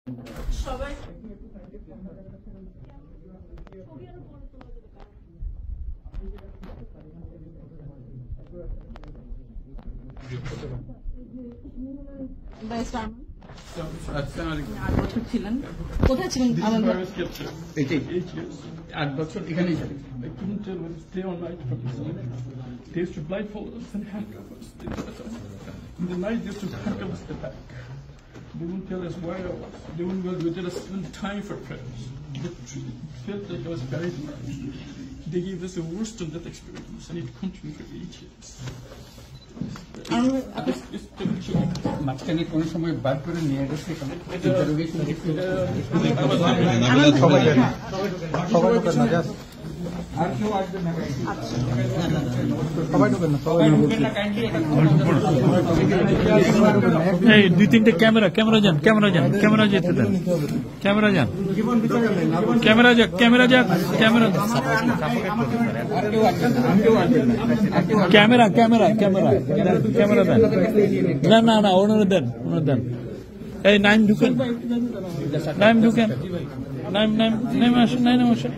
সবাই ছিলেন কোথায় ছিলেন? 8 বছর এখানেই ছিলেন। I couldn't tell whether to stay all night from the sun. They used to blindfold us and handcuff us. In the night, they used to handcuff us the back. They wouldn't tell us where I was. They wouldn't let us spend time for prayers. It felt like I was buried alive. They gave us the worst of that experience, and it continued for 8 years. মাঝখানে কোন সময় বার করে নিয়ে গেছে এই 2-3টে camera যেতে দেন, camera যান, camera দেন। না ওনারা দেন। এই নাইম ঢুকেন, নাইম আসেন।